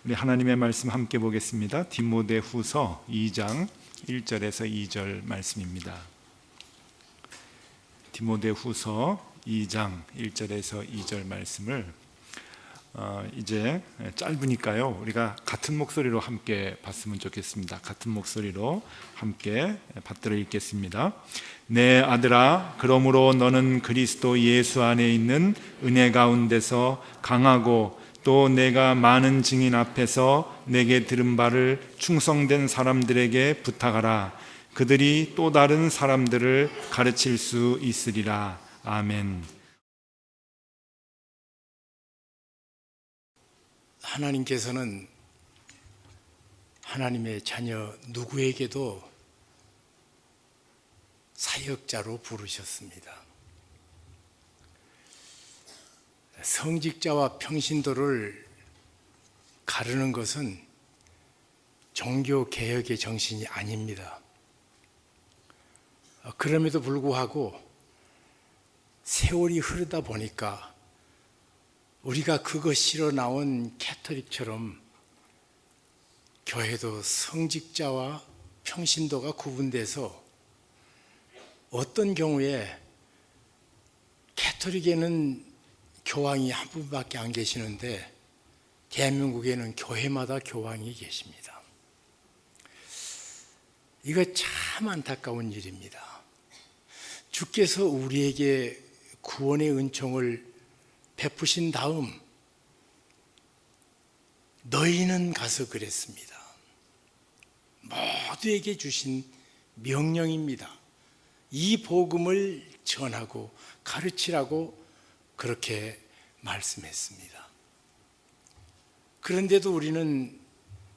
우리 하나님의 말씀 함께 보겠습니다. 디모데후서 2장 1절에서 2절 말씀입니다. 디모데후서 2장 1절에서 2절 말씀을 이제 짧으니까요, 우리가 같은 목소리로 함께 봤으면 좋겠습니다. 같은 목소리로 함께 받들어 읽겠습니다. 내 아들아, 그러므로 너는 그리스도 예수 안에 있는 은혜 가운데서 강하고 또 내가 많은 증인 앞에서 내게 들은 바를 충성된 사람들에게 부탁하라. 그들이 또 다른 사람들을 가르칠 수 있으리라. 아멘. 하나님께서는 하나님의 자녀 누구에게도 사역자로 부르셨습니다. 성직자와 평신도를 가르는 것은 종교 개혁의 정신이 아닙니다. 그럼에도 불구하고 세월이 흐르다 보니까 우리가 그거 실어 나온 캐토릭처럼 교회도 성직자와 평신도가 구분돼서 어떤 경우에 캐토릭에는 교황이 한 분밖에 안 계시는데 대한민국에는 교회마다 교황이 계십니다. 이거 참 안타까운 일입니다. 주께서 우리에게 구원의 은총을 베푸신 다음 너희는 가서 그랬습니다. 모두에게 주신 명령입니다. 이 복음을 전하고 가르치라고 그렇게 말씀했습니다. 그런데도 우리는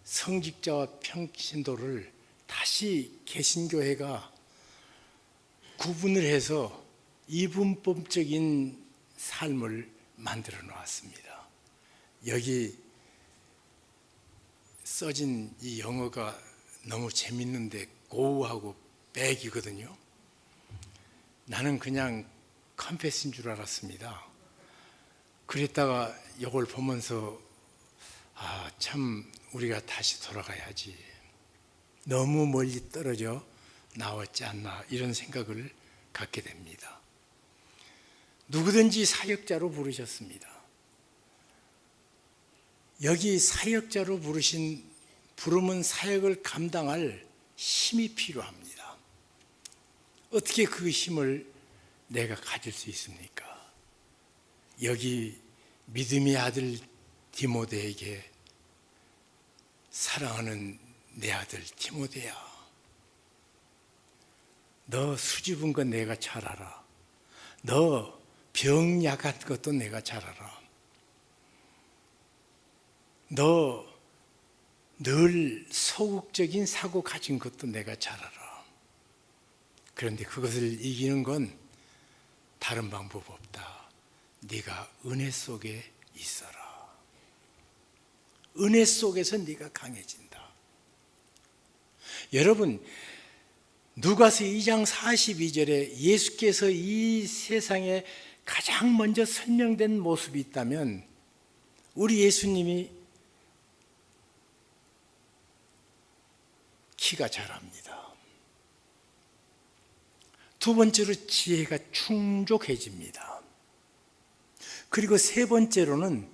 성직자와 평신도를 다시 개신교회가 구분을 해서 이분법적인 삶을 만들어 놓았습니다. 여기 써진 이 영어가 너무 재밌는데 go하고 back이거든요. 나는 그냥 컨페스인 줄 알았습니다. 그랬다가 이걸 보면서 참 우리가 다시 돌아가야지. 너무 멀리 떨어져 나왔지 않나 이런 생각을 갖게 됩니다. 누구든지 사역자로 부르셨습니다. 여기 사역자로 부름은 사역을 감당할 힘이 필요합니다. 어떻게 그 힘을 내가 가질 수 있습니까? 여기 믿음의 아들 디모데에게 사랑하는 내 아들 디모데야, 너 수줍은 건 내가 잘 알아. 너 병 약한 것도 내가 잘 알아. 너 늘 소극적인 사고 가진 것도 내가 잘 알아. 그런데 그것을 이기는 건 다른 방법 없다. 네가 은혜 속에 있어라. 은혜 속에서 네가 강해진다. 여러분, 누가서 2장 42절에 예수께서 이 세상에 가장 먼저 설명된 모습이 있다면 우리 예수님이 키가 자랍니다. 두 번째로 지혜가 충족해집니다. 그리고 세 번째로는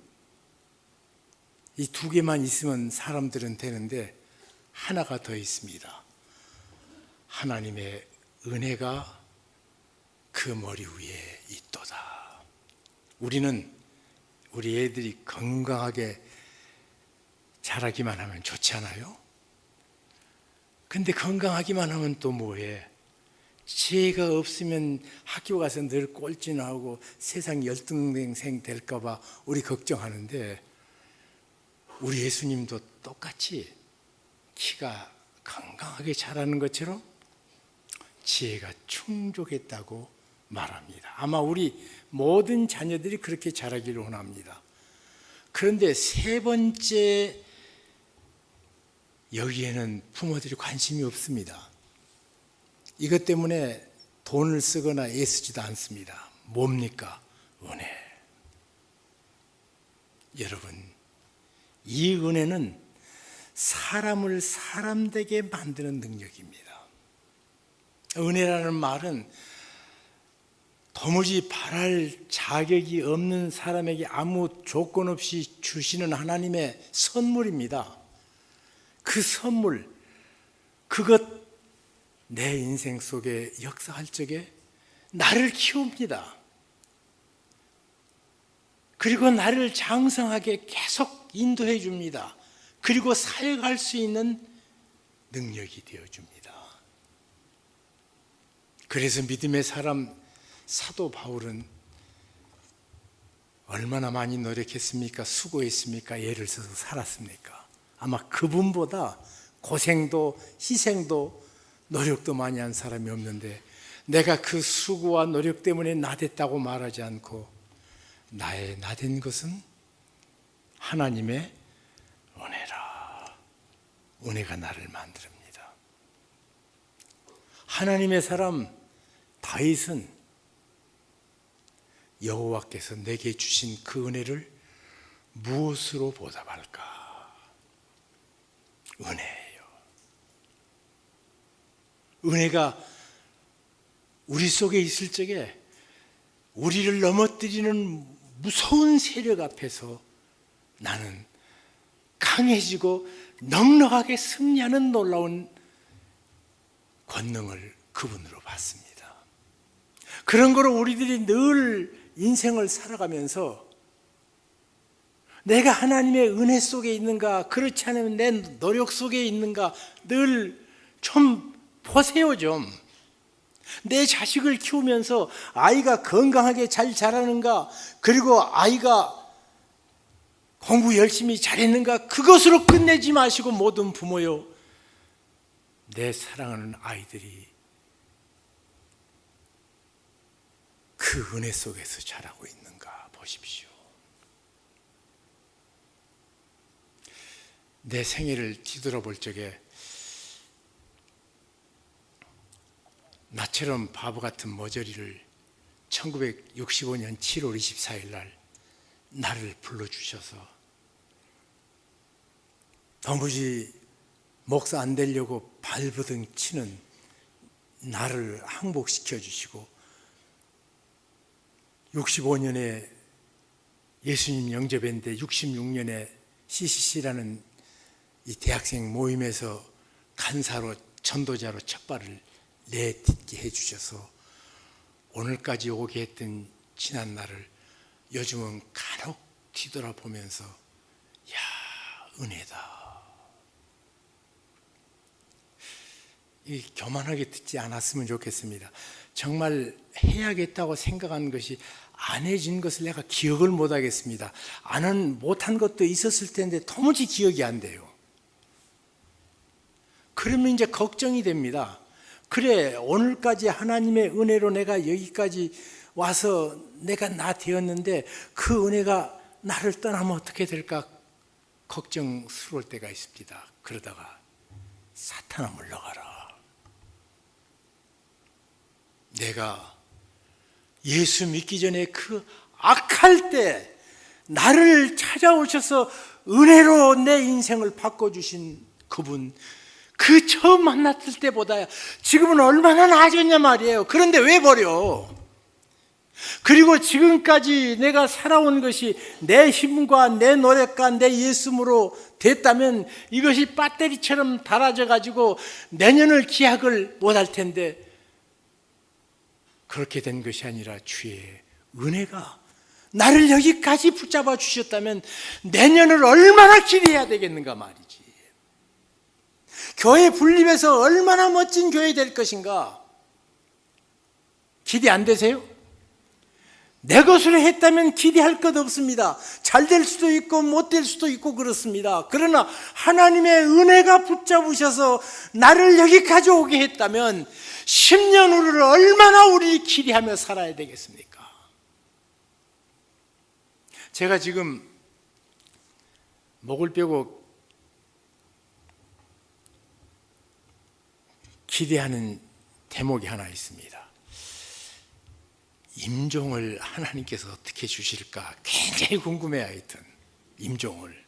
이 두 개만 있으면 사람들은 되는데 하나가 더 있습니다. 하나님의 은혜가 그 머리 위에 있도다. 우리는 우리 애들이 건강하게 자라기만 하면 좋지 않아요? 근데 건강하기만 하면 또 뭐해? 지혜가 없으면 학교 가서 늘 꼴찌나고 세상 열등생 될까 봐 우리 걱정하는데 우리 예수님도 똑같이 키가 건강하게 자라는 것처럼 지혜가 충족했다고 말합니다. 아마 우리 모든 자녀들이 그렇게 자라기를 원합니다. 그런데 세 번째, 여기에는 부모들이 관심이 없습니다. 이것 때문에 돈을 쓰거나 애쓰지도 않습니다. 뭡니까? 은혜. 여러분, 이 은혜는 사람을 사람되게 만드는 능력입니다. 은혜라는 말은 도무지 바랄 자격이 없는 사람에게 아무 조건 없이 주시는 하나님의 선물입니다. 그 선물, 그것 내 인생 속에 역사할 적에 나를 키웁니다. 그리고 나를 장성하게 계속 인도해 줍니다. 그리고 사역할 수 있는 능력이 되어 줍니다. 그래서 믿음의 사람 사도 바울은 얼마나 많이 노력했습니까? 수고했습니까? 예를 써서 살았습니까? 아마 그분보다 고생도 희생도 노력도 많이 한 사람이 없는데, 내가 그 수고와 노력 때문에 나댔다고 말하지 않고 나의 나댄 것은 하나님의 은혜라. 은혜가 나를 만듭니다. 하나님의 사람 다윗은 여호와께서 내게 주신 그 은혜를 무엇으로 보답할까? 은혜예요. 은혜가 우리 속에 있을 적에 우리를 넘어뜨리는 무서운 세력 앞에서 나는 강해지고 넉넉하게 승리하는 놀라운 권능을 그분으로 받습니다. 그런 거로 우리들이 늘 인생을 살아가면서 내가 하나님의 은혜 속에 있는가, 그렇지 않으면 내 노력 속에 있는가 늘 좀 보세요. 좀 내 자식을 키우면서 아이가 건강하게 잘 자라는가, 그리고 아이가 공부 열심히 잘했는가, 그것으로 끝내지 마시고 모든 부모요, 내 사랑하는 아이들이 그 은혜 속에서 자라고 있는가 보십시오. 내 생애를 뒤돌아볼 적에 나처럼 바보 같은 머저리를 1965년 7월 24일 날 나를 불러주셔서 도무지 목사 안 되려고 발버둥 치는 나를 항복시켜 주시고 65년에 예수님 영접했는데 66년에 CCC라는 이 대학생 모임에서 간사로 전도자로 첫 발을 내딛게 해주셔서 오늘까지 오게 했던 지난 날을 요즘은 간혹 뒤돌아보면서 야, 은혜다. 이 교만하게 듣지 않았으면 좋겠습니다. 정말 해야겠다고 생각한 것이 안 해진 것을 내가 기억을 못 하겠습니다. 못한 것도 있었을 텐데 도무지 기억이 안 돼요. 그러면 이제 걱정이 됩니다. 그래, 오늘까지 하나님의 은혜로 내가 여기까지 와서 내가 나 되었는데 그 은혜가 나를 떠나면 어떻게 될까 걱정스러울 때가 있습니다. 그러다가 사탄아 물러가라. 내가 예수 믿기 전에 그 악할 때 나를 찾아오셔서 은혜로 내 인생을 바꿔주신 그분, 그 처음 만났을 때보다 지금은 얼마나 나아졌냐 말이에요. 그런데 왜 버려? 그리고 지금까지 내가 살아온 것이 내 힘과 내 노력과 내 예수로 됐다면 이것이 배터리처럼 닳아져 가지고 내년을 기약을 못할 텐데, 그렇게 된 것이 아니라 주의 은혜가 나를 여기까지 붙잡아 주셨다면 내년을 얼마나 기대해야 되겠는가 말이지. 교회 분립해서 얼마나 멋진 교회 될 것인가. 기대 안 되세요? 내 것으로 했다면 기대할 것 없습니다. 잘 될 수도 있고 못 될 수도 있고 그렇습니다. 그러나 하나님의 은혜가 붙잡으셔서 나를 여기까지 오게 했다면 10년 후를 얼마나 우리 기대하며 살아야 되겠습니까? 제가 지금 목을 빼고 기대하는 대목이 하나 있습니다. 임종을 하나님께서 어떻게 주실까 굉장히 궁금해요. 하여튼 임종을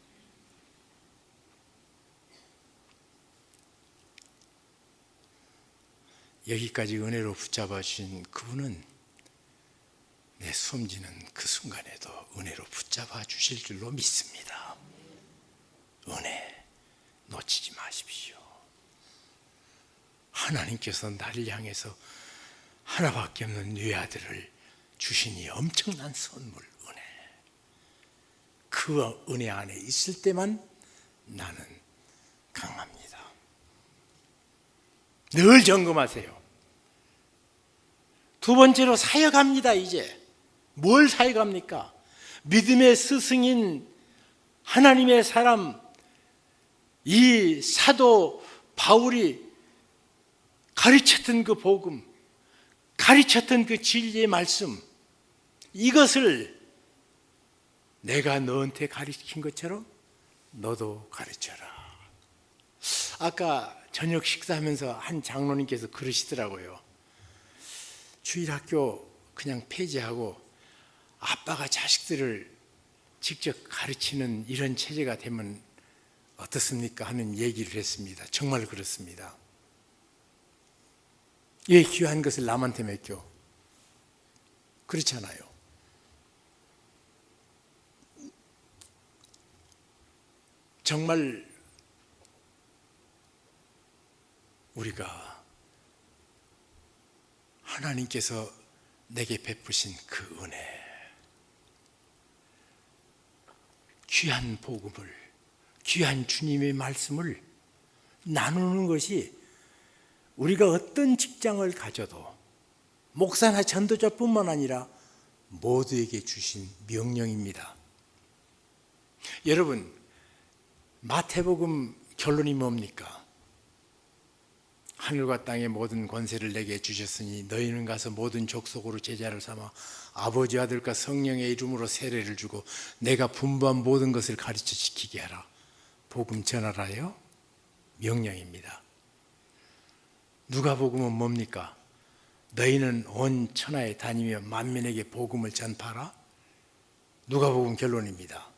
여기까지 은혜로 붙잡아 주신 그분은 내 숨지는 그 순간에도 은혜로 붙잡아 주실 줄로 믿습니다. 은혜 놓치지 마십시오. 하나님께서 나를 향해서 하나밖에 없는 네 아들을 주시니 엄청난 선물, 은혜. 그 은혜 안에 있을 때만 나는 강합니다. 늘 점검하세요. 두 번째로 사역합니다. 이제 뭘 사역합니까? 믿음의 스승인 하나님의 사람 이 사도 바울이 가르쳤던 그 복음, 가르쳤던 그 진리의 말씀, 이것을 내가 너한테 가르친 것처럼 너도 가르쳐라. 아까 저녁 식사하면서 한 장로님께서 그러시더라고요. 주일학교 그냥 폐지하고 아빠가 자식들을 직접 가르치는 이런 체제가 되면 어떻습니까? 하는 얘기를 했습니다. 정말 그렇습니다. 왜 귀한 것을 남한테 맡겨? 그렇잖아요. 정말 우리가 하나님께서 내게 베푸신 그 은혜, 귀한 복음을, 귀한 주님의 말씀을 나누는 것이 우리가 어떤 직장을 가져도 목사나 전도자뿐만 아니라 모두에게 주신 명령입니다. 여러분, 마태복음 결론이 뭡니까? 하늘과 땅의 모든 권세를 내게 주셨으니 너희는 가서 모든 족속으로 제자를 삼아 아버지 아들과 성령의 이름으로 세례를 주고 내가 분부한 모든 것을 가르쳐 지키게 하라. 복음 전하라요? 명령입니다. 누가복음은 뭡니까? 너희는 온 천하에 다니며 만민에게 복음을 전파하라. 누가복음 결론입니다.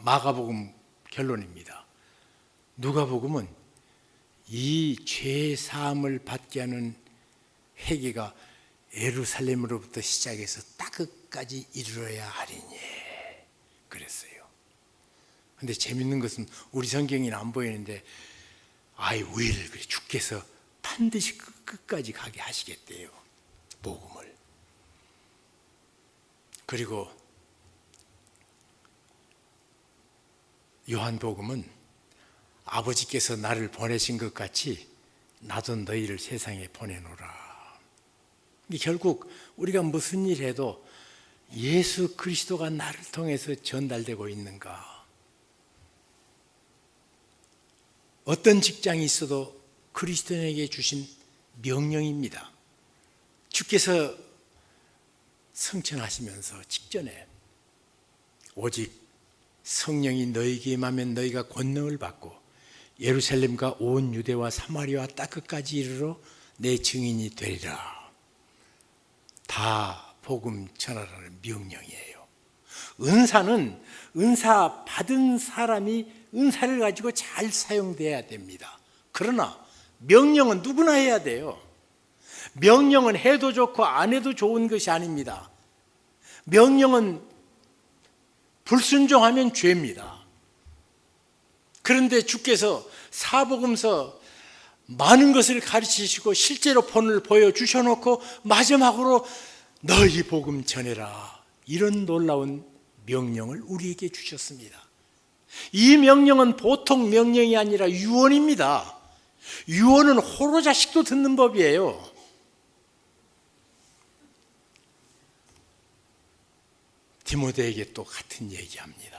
마가복음 결론입니다. 누가복음은 이 죄 사함을 받게 하는 회개가 예루살렘으로부터 시작해서 딱 끝까지 이르러야 하리니 그랬어요. 근데 재밌는 것은 우리 성경에는 안 보이는데 I will, 그래 주께서 반드시 끝까지 가게 하시겠대요. 복음을. 그리고 요한복음은 아버지께서 나를 보내신 것 같이 나도 너희를 세상에 보내노라. 결국 우리가 무슨 일 해도 예수 그리스도가 나를 통해서 전달되고 있는가? 어떤 직장이 있어도 그리스도인에게 주신 명령입니다. 주께서 성천하시면서 직전에 오직 성령이 너희에게 임하면 너희가 권능을 받고 예루살렘과 온 유대와 사마리아와 딱 끝까지 이르러 내 증인이 되리라. 다 복음 전하라는 명령이에요. 은사는 은사 받은 사람이 은사를 가지고 잘 사용돼야 됩니다. 그러나 명령은 누구나 해야 돼요. 명령은 해도 좋고 안 해도 좋은 것이 아닙니다. 명령은 불순종하면 죄입니다. 그런데 주께서 사복음서 많은 것을 가르치시고 실제로 본을 보여주셔놓고 마지막으로 너희 복음 전해라, 이런 놀라운 명령을 우리에게 주셨습니다. 이 명령은 보통 명령이 아니라 유언입니다. 유언은 호로 자식도 듣는 법이에요. 디모데에게 또 같은 얘기합니다.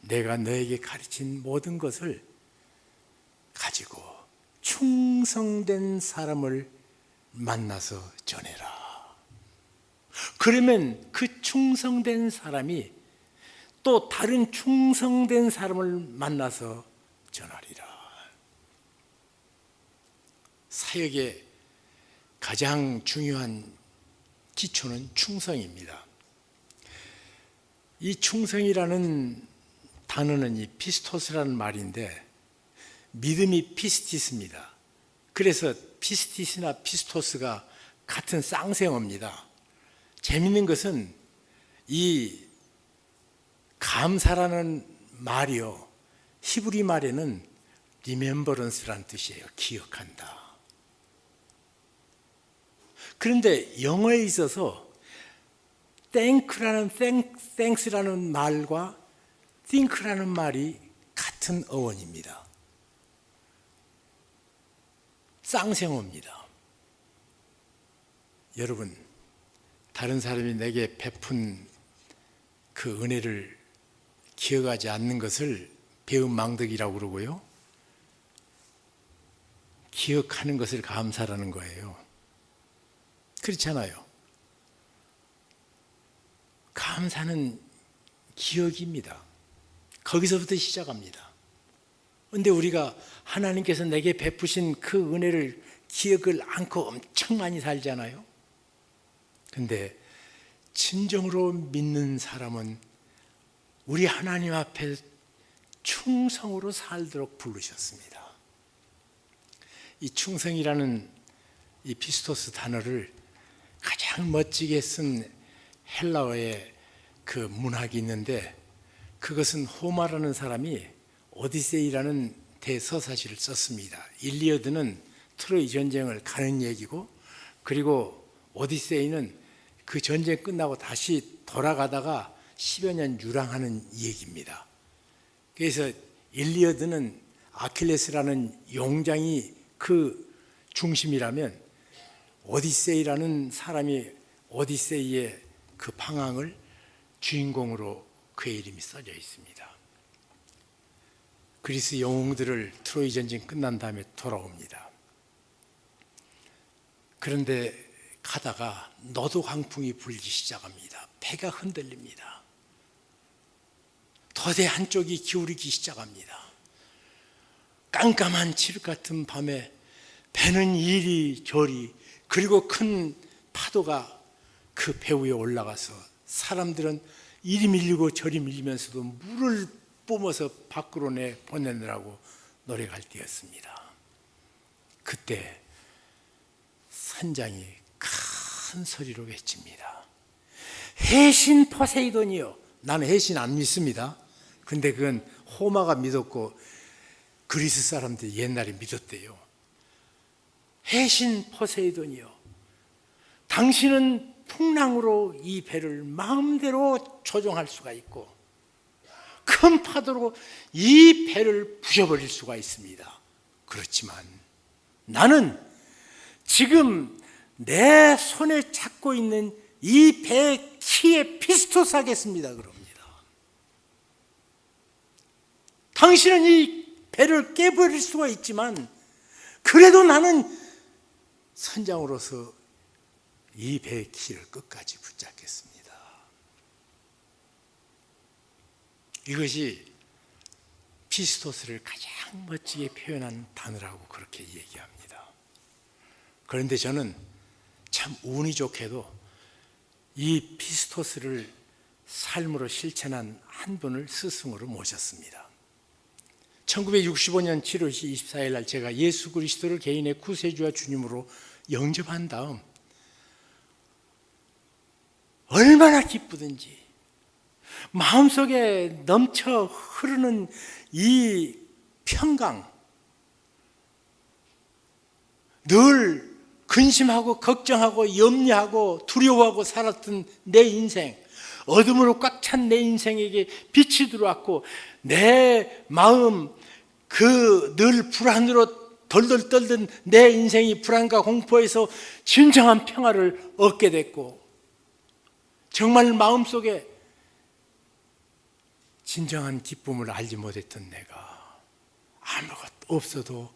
내가 너에게 가르친 모든 것을 가지고 충성된 사람을 만나서 전해라. 그러면 그 충성된 사람이 또 다른 충성된 사람을 만나서 전하리라. 사역의 가장 중요한 기초는 충성입니다. 이 충성이라는 단어는 이 피스토스라는 말인데 믿음이 피스티스입니다. 그래서 피스티스나 피스토스가 같은 쌍생어입니다. 재밌는 것은 이 감사라는 말이요, 히브리 말에는 remembrance라는 뜻이에요. 기억한다. 그런데 영어에 있어서 thanks라는 말과 think라는 말이 같은 어원입니다. 쌍생어입니다. 여러분, 다른 사람이 내게 베푼 그 은혜를 기억하지 않는 것을 배은망덕이라고 그러고요, 기억하는 것을 감사라는 거예요. 그렇잖아요. 감사는 기억입니다. 거기서부터 시작합니다. 그런데 우리가 하나님께서 내게 베푸신 그 은혜를 기억을 않고 엄청 많이 살잖아요. 근데 진정으로 믿는 사람은 우리 하나님 앞에 충성으로 살도록 부르셨습니다. 이 충성이라는 이 피스토스 단어를 가장 멋지게 쓴 헬라어의 그 문학이 있는데, 그것은 호마라는 사람이 오디세이라는 대서사시를 썼습니다. 일리어드는 트로이 전쟁을 가는 얘기고, 그리고 오디세이는 그 전쟁 끝나고 다시 돌아가다가 10여 년 유랑하는 얘기입니다. 그래서 일리어드는 아킬레스라는 용장이 그 중심이라면, 오디세이라는 사람이 오디세이의 그 방황을 주인공으로 그의 이름이 써져 있습니다. 그리스 영웅들을 트로이 전쟁 끝난 다음에 돌아옵니다. 그런데 가다가 노도 강풍이 불기 시작합니다. 배가 흔들립니다. 더대 한쪽이 기울이기 시작합니다. 깜깜한 칠흑 같은 밤에 배는 이리저리, 그리고 큰 파도가 그 배 위에 올라가서 사람들은 이리 밀리고 저리 밀리면서도 물을 뿜어서 밖으로 보내느라고 노력할 때였습니다. 그때 선장이 큰 소리로 외칩니다. 해신 포세이돈이요. 나는 해신 안 믿습니다. 근데 그건 호마가 믿었고 그리스 사람들이 옛날에 믿었대요. 해신 포세이돈이요, 당신은 풍랑으로 이 배를 마음대로 조종할 수가 있고 큰 파도로 이 배를 부셔버릴 수가 있습니다. 그렇지만 나는 지금 내 손에 잡고 있는 이 배 키에 피스토스 하겠습니다. 그럽니다. 당신은 이 배를 깨버릴 수가 있지만 그래도 나는 선장으로서 이 배의 키를 끝까지 붙잡겠습니다. 이것이 피스토스를 가장 멋지게 표현한 단어라고 그렇게 얘기합니다. 그런데 저는 참 운이 좋게도 이 피스토스를 삶으로 실천한 한 분을 스승으로 모셨습니다. 1965년 7월 24일 날 제가 예수 그리스도를 개인의 구세주와 주님으로 영접한 다음 얼마나 기쁘든지 마음속에 넘쳐 흐르는 이 평강, 늘 근심하고 걱정하고 염려하고 두려워하고 살았던 내 인생, 어둠으로 꽉 찬 내 인생에게 빛이 들어왔고 내 마음, 그 늘 불안으로 덜덜 떨던 내 인생이 불안과 공포에서 진정한 평화를 얻게 됐고, 정말 마음속에 진정한 기쁨을 알지 못했던 내가 아무것도 없어도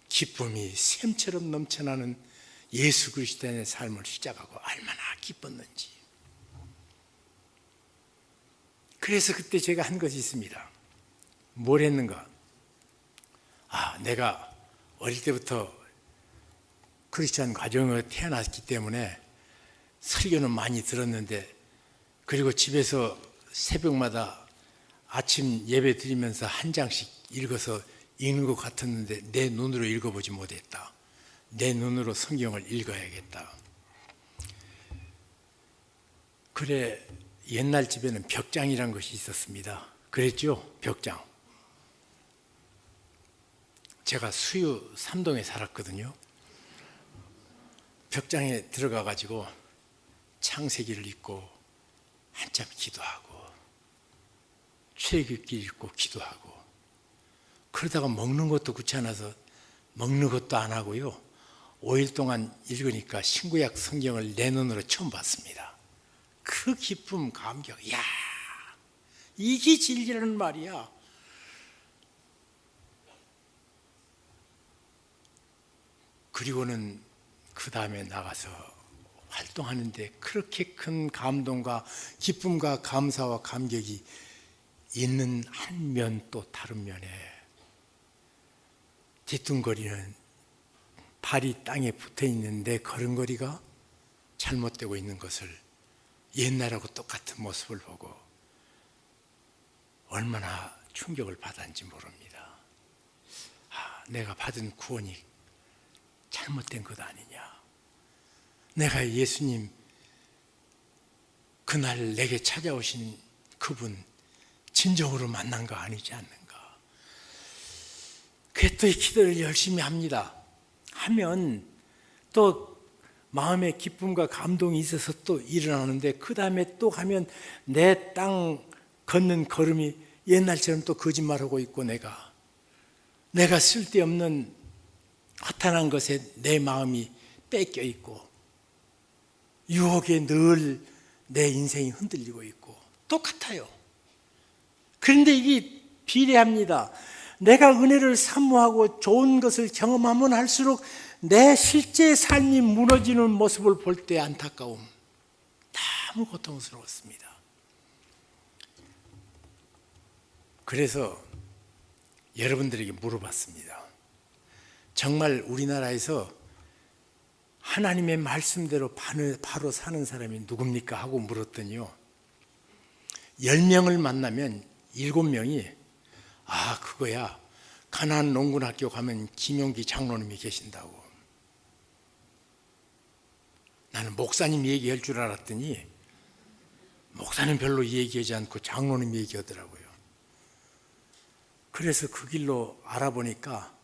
기쁨이 샘처럼 넘쳐나는 예수 그리스도의 삶을 시작하고 얼마나 기뻤는지. 그래서 그때 제가 한 것이 있습니다. 뭘 했는가? 내가 어릴 때부터 크리스찬 가정에 태어났기 때문에 설교는 많이 들었는데, 그리고 집에서 새벽마다 아침 예배 드리면서 한 장씩 읽어서 읽는 것 같았는데 내 눈으로 읽어보지 못했다. 내 눈으로 성경을 읽어야겠다. 그래, 옛날 집에는 벽장이란 것이 있었습니다. 그랬죠? 벽장. 제가 수유 3동에 살았거든요. 벽장에 들어가 가지고 창세기를 읽고 한참 기도하고 출애굽기 읽고 기도하고, 그러다가 먹는 것도 귀찮아서 먹는 것도 안 하고요. 5일 동안 읽으니까 신구약 성경을 내 눈으로 처음 봤습니다. 그 기쁨, 감격, 야, 이게 진리라는 말이야. 그리고는 그 다음에 나가서 활동하는데 그렇게 큰 감동과 기쁨과 감사와 감격이 있는 한 면 또 다른 면에 뒤뚱거리는 발이 땅에 붙어 있는데 걸음걸이가 잘못되고 있는 것을 옛날하고 똑같은 모습을 보고 얼마나 충격을 받았는지 모릅니다. 내가 받은 구원이 잘못된 것 아니냐. 내가 예수님 그날 내게 찾아오신 그분 진정으로 만난 거 아니지 않는가. 그게 또 기도를 열심히 합니다. 하면 또 마음의 기쁨과 감동이 있어서 또 일어나는데, 그 다음에 또 가면 내 땅 걷는 걸음이 옛날처럼 또 거짓말하고 있고, 내가 쓸데없는 허탄한 것에 내 마음이 뺏겨 있고 유혹에 늘 내 인생이 흔들리고 있고 똑같아요. 그런데 이게 비례합니다. 내가 은혜를 사모하고 좋은 것을 경험하면 할수록 내 실제 삶이 무너지는 모습을 볼 때 안타까움, 너무 고통스러웠습니다. 그래서 여러분들에게 물어봤습니다. 정말 우리나라에서 하나님의 말씀대로 바로 사는 사람이 누굽니까? 하고 물었더니요, 10명을 만나면 7명이 그거야, 가나안 농군학교 가면 김용기 장로님이 계신다고. 나는 목사님 얘기할 줄 알았더니 목사는 별로 얘기하지 않고 장로님 얘기하더라고요. 그래서 그 길로 알아보니까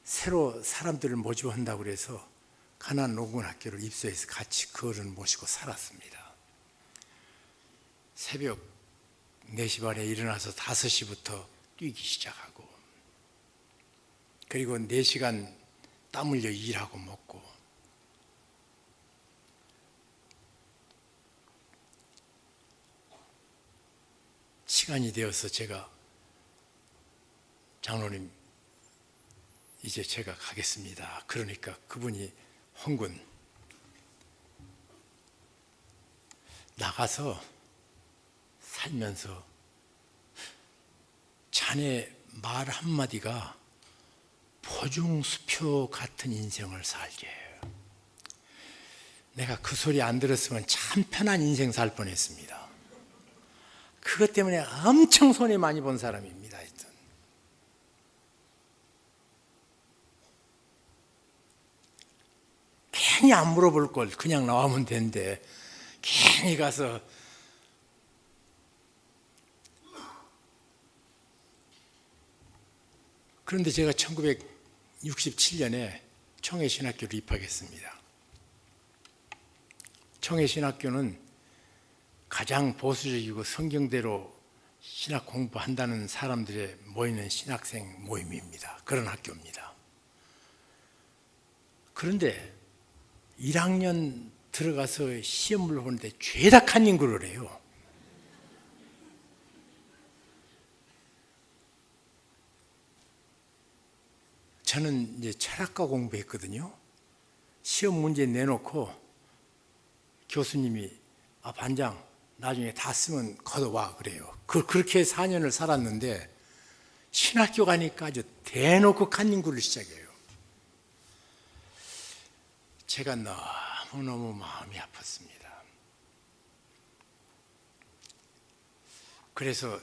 새로 사람들을 모집한다고 그래서 가나안 농군학교를 입소해서 같이 그 어른 모시고 살았습니다. 새벽 4시 반에 일어나서 5시부터 뛰기 시작하고, 그리고 4시간 땀 흘려 일하고 먹고, 시간이 되어서 제가 장로님 이제 제가 가겠습니다. 그러니까 그분이 홍군 나가서 살면서 자네 말 한마디가 포중수표 같은 인생을 살게 해요. 내가 그 소리 안 들었으면 참 편한 인생 살 뻔했습니다. 그것 때문에 엄청 손해 많이 본 사람입니다. 하여튼. 괜히 안 물어볼 걸 그냥 나오면 되는데 괜히 가서 그런데 제가 1967년에 청해신학교를 입학했습니다. 청해신학교는 가장 보수적이고 성경대로 신학 공부한다는 사람들의 모이는 신학생 모임입니다. 그런 학교입니다. 그런데 1학년 들어가서 시험을 보는데 죄다 칸닝구를 해요. 저는 이제 철학과 공부했거든요. 시험 문제 내놓고 교수님이 반장 나중에 다 쓰면 걷어와 그래요. 그렇게 4년을 살았는데 신학교 가니까 아주 대놓고 칸닝구를 시작해요. 제가 너무너무 마음이 아팠습니다. 그래서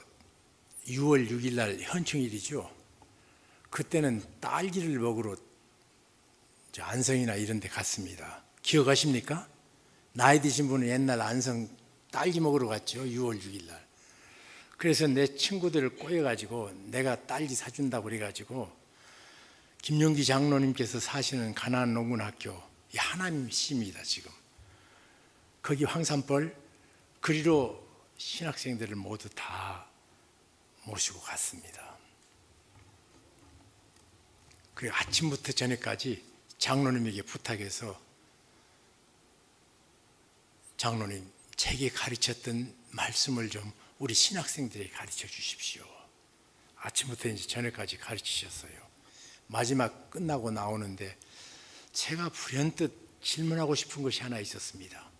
6월 6일 날 현충일이죠. 그때는 딸기를 먹으러 안성이나 이런 데 갔습니다. 기억하십니까? 나이 드신 분은 옛날 안성 딸기 먹으러 갔죠. 6월 6일 날. 그래서 내 친구들을 꼬여가지고 내가 딸기 사준다고 그래가지고 김용기 장로님께서 사시는 가나안 농군학교 하남시입니다. 지금 거기 황산벌 그리로 신학생들을 모두 다 모시고 갔습니다. 그 아침부터 저녁까지 장로님에게 부탁해서 장로님 제게 가르쳤던 말씀을 좀 우리 신학생들에게 가르쳐 주십시오. 아침부터 이제 저녁까지 가르치셨어요. 마지막 끝나고 나오는데 제가 불현듯 질문하고 싶은 것이 하나 있었습니다.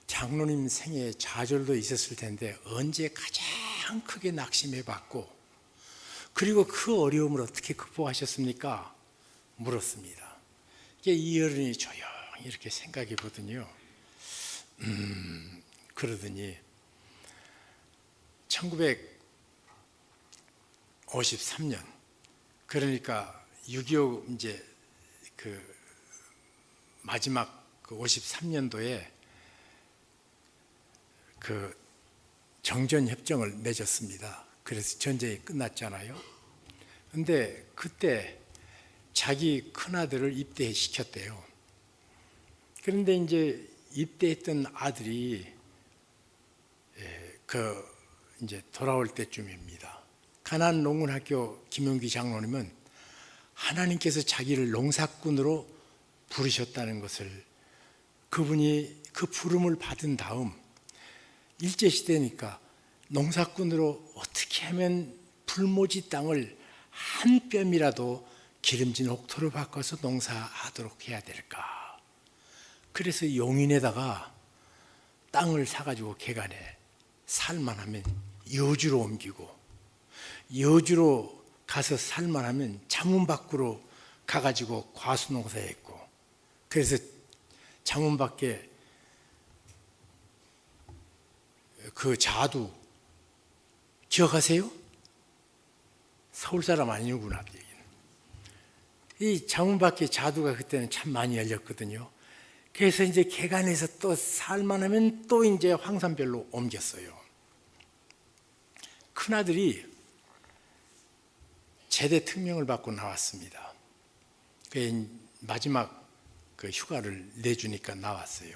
장로님 생에 좌절도 있었을 텐데 언제 가장 크게 낙심해 봤고 그리고 그 어려움을 어떻게 극복하셨습니까? 물었습니다. 이 어른이 조용히 이렇게 생각해 보더니요. 그러더니 1953년 그러니까 6.25 이제 그 마지막 그 53년도에 그 정전협정을 맺었습니다. 그래서 전쟁이 끝났잖아요. 근데 그때 자기 큰아들을 입대시켰대요. 그런데 이제 입대했던 아들이 이제 돌아올 때쯤입니다. 가나안 농군학교 김용기 장로님은 하나님께서 자기를 농사꾼으로 부르셨다는 것을 그분이 그 부름을 받은 다음 일제시대니까 농사꾼으로 어떻게 하면 불모지 땅을 한 뼘이라도 기름진 옥토로 바꿔서 농사하도록 해야 될까. 그래서 용인에다가 땅을 사가지고 개간해 살만하면 여주로 옮기고 여주로 가서 살만하면 장문 밖으로 가가지고 과수농사했고 그래서 장문 밖에 그 자두 기억하세요? 서울 사람 아니구나. 이 장문 밖에 자두가 그때는 참 많이 열렸거든요. 그래서 이제 개간해서 또 살만하면 또 이제 황산별로 옮겼어요. 큰아들이 제대 특명을 받고 나왔습니다. 마지막 그 휴가를 내주니까 나왔어요.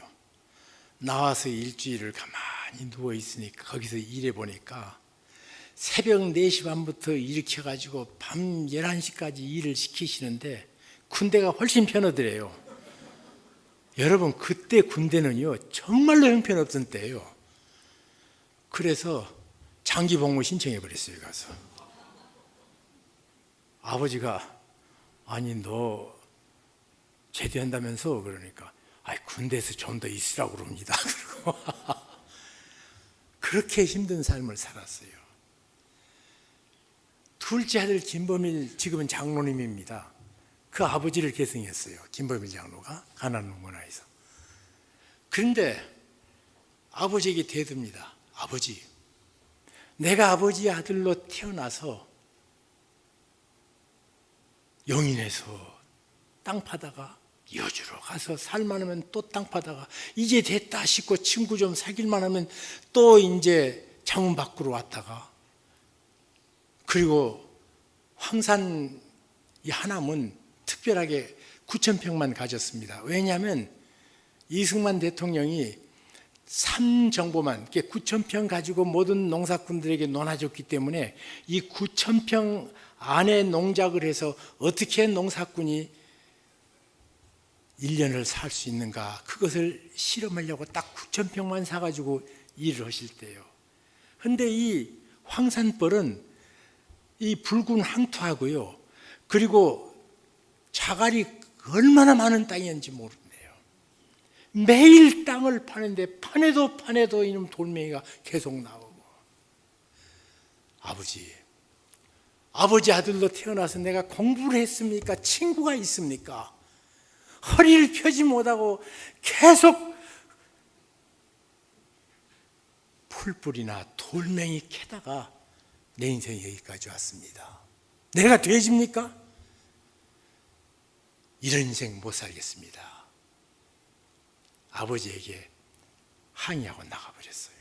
나와서 일주일을 가만히 누워 있으니까 거기서 일해 보니까 새벽 4시 반부터 일으켜가지고 밤 11시까지 일을 시키시는데 군대가 훨씬 편하더래요. 여러분 그때 군대는요 정말로 형편없던 때예요. 그래서 장기 복무 신청해 버렸어요. 가서 아버지가 아니 너 제대한다면서 그러니까 아이 군대에서 좀 더 있으라고 그럽니다. 그리고 그렇게 힘든 삶을 살았어요. 둘째 아들 김범일 지금은 장로님입니다. 그 아버지를 계승했어요. 김범일 장로가 가나안 농군에서. 그런데 아버지에게 대듭니다. 아버지, 내가 아버지 아들로 태어나서 용인에서 땅 파다가 여주로 가서 살만하면 또 땅 파다가 이제 됐다 싶고 친구 좀 사귈만 하면 또 이제 장문 밖으로 왔다가 그리고 황산 이 하남은 특별하게 9,000평만 가졌습니다. 왜냐하면 이승만 대통령이 3정보만 9,000평 가지고 모든 농사꾼들에게 나눠줬기 때문에 이 9,000평 안에 농작을 해서 어떻게 농사꾼이 1년을 살 수 있는가 그것을 실험하려고 딱 9,000평만 사가지고 일을 하실 때요. 그런데 이 황산벌은 이 붉은 항토하고요. 그리고 자갈이 얼마나 많은 땅이었는지 모르네요. 매일 땅을 파는데 파내도 이놈 돌멩이가 계속 나오고 아버지 아들로 태어나서 내가 공부를 했습니까? 친구가 있습니까? 허리를 펴지 못하고 계속 풀뿌리나 돌멩이 캐다가 내 인생이 여기까지 왔습니다. 내가 돼지입니까? 이런 인생 못 살겠습니다. 아버지에게 항의하고 나가버렸어요.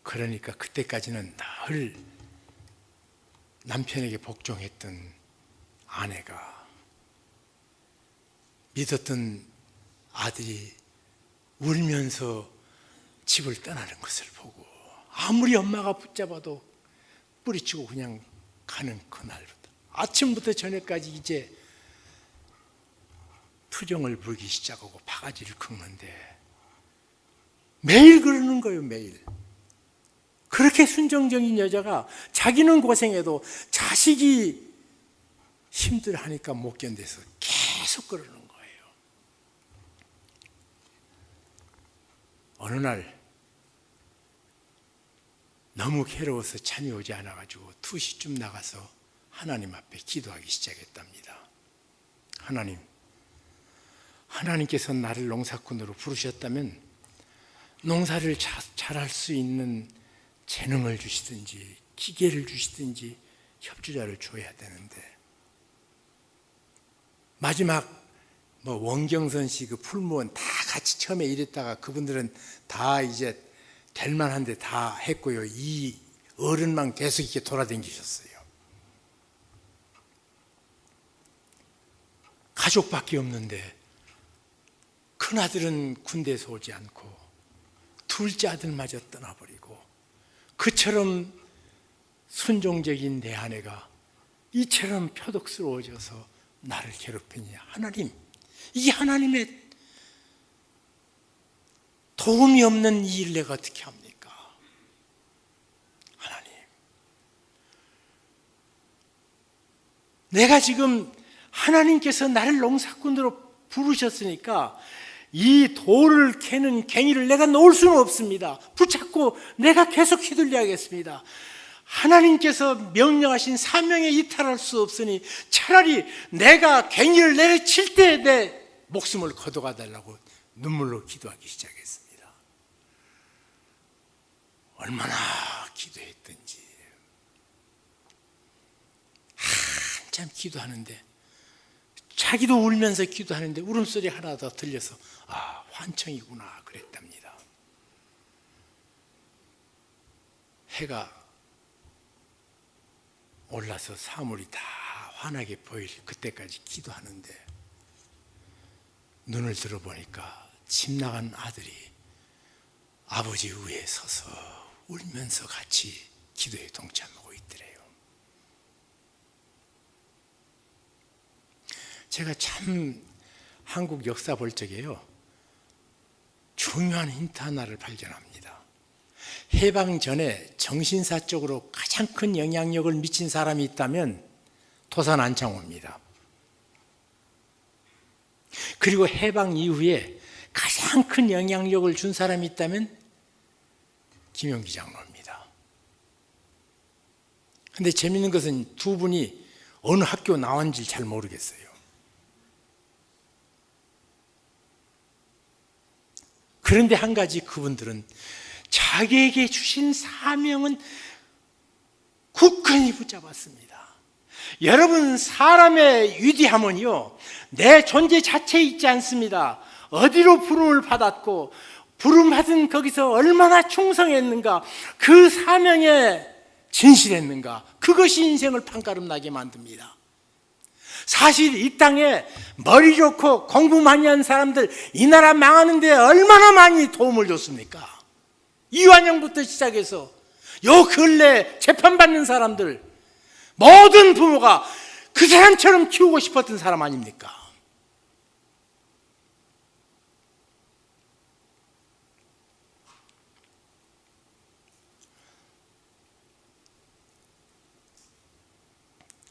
그러니까 그때까지는 늘 남편에게 복종했던 아내가, 믿었던 아들이 울면서 집을 떠나는 것을 보고 아무리 엄마가 붙잡아도 뿌리치고 그냥 가는 그날부터 아침부터 저녁까지 이제 투정을 부리기 시작하고 바가지를 긁는데 매일 그러는 거예요. 매일. 그렇게 순종적인 여자가 자기는 고생해도 자식이 힘들어하니까 못 견뎌서 계속 그러는 거예요. 어느 날 너무 괴로워서 잠이 오지 않아가지고 2시쯤 나가서 하나님 앞에 기도하기 시작했답니다. 하나님께서 나를 농사꾼으로 부르셨다면 농사를 잘할 수 있는 재능을 주시든지 기계를 주시든지 협조자를 줘야 되는데, 마지막 원경선 씨 그 풀무원 다 같이 처음에 일했다가 그분들은 다 이제 될 만한데 다 했고요. 이 어른만 계속 이렇게 돌아다니셨어요. 가족밖에 없는데 큰아들은 군대에서 오지 않고 둘째 아들마저 떠나버리고, 그처럼 순종적인 내 아내가 이처럼 표독스러워져서 나를 괴롭히니, 하나님, 이게 하나님의 도움이 없는 이 일 내가 어떻게 합니까? 하나님, 내가 지금 하나님께서 나를 농사꾼으로 부르셨으니까 이 돌을 캐는 갱이를 내가 놓을 수는 없습니다. 붙잡고 내가 계속 휘둘려야겠습니다. 하나님께서 명령하신 사명에 이탈할 수 없으니 차라리 내가 갱이를 내려칠 때 내 목숨을 거둬가 달라고 눈물로 기도하기 시작했습니다. 얼마나 기도했던지. 한참 기도하는데, 자기도 울면서 기도하는데 울음소리 하나 더 들려서 환청이구나 그랬답니다. 해가 올라서 사물이 다 환하게 보일 그때까지 기도하는데, 눈을 들어보니까 집 나간 아들이 아버지 위에 서서 울면서 같이 기도에 동참하고 있더래요. 제가 참 한국 역사 볼 적에요, 중요한 힌트 하나를 발견합니다. 해방 전에 정신사적으로 가장 큰 영향력을 미친 사람이 있다면 도산 안창호입니다. 그리고 해방 이후에 가장 큰 영향력을 준 사람이 있다면 김용기 장로입니다. 그런데 재미있는 것은 두 분이 어느 학교 나왔는지 잘 모르겠어요. 그런데 한 가지, 그분들은 자기에게 주신 사명은 굳건히 붙잡았습니다. 여러분, 사람의 위대함은요, 내 존재 자체에 있지 않습니다. 어디로 부름을 받았고 부름받은 거기서 얼마나 충성했는가, 그 사명에 진실했는가, 그것이 인생을 판가름 나게 만듭니다. 사실 이 땅에 머리 좋고 공부 많이 한 사람들, 이 나라 망하는데 얼마나 많이 도움을 줬습니까? 이완영부터 시작해서 요 근래 재판받는 사람들, 모든 부모가 그 사람처럼 키우고 싶었던 사람 아닙니까?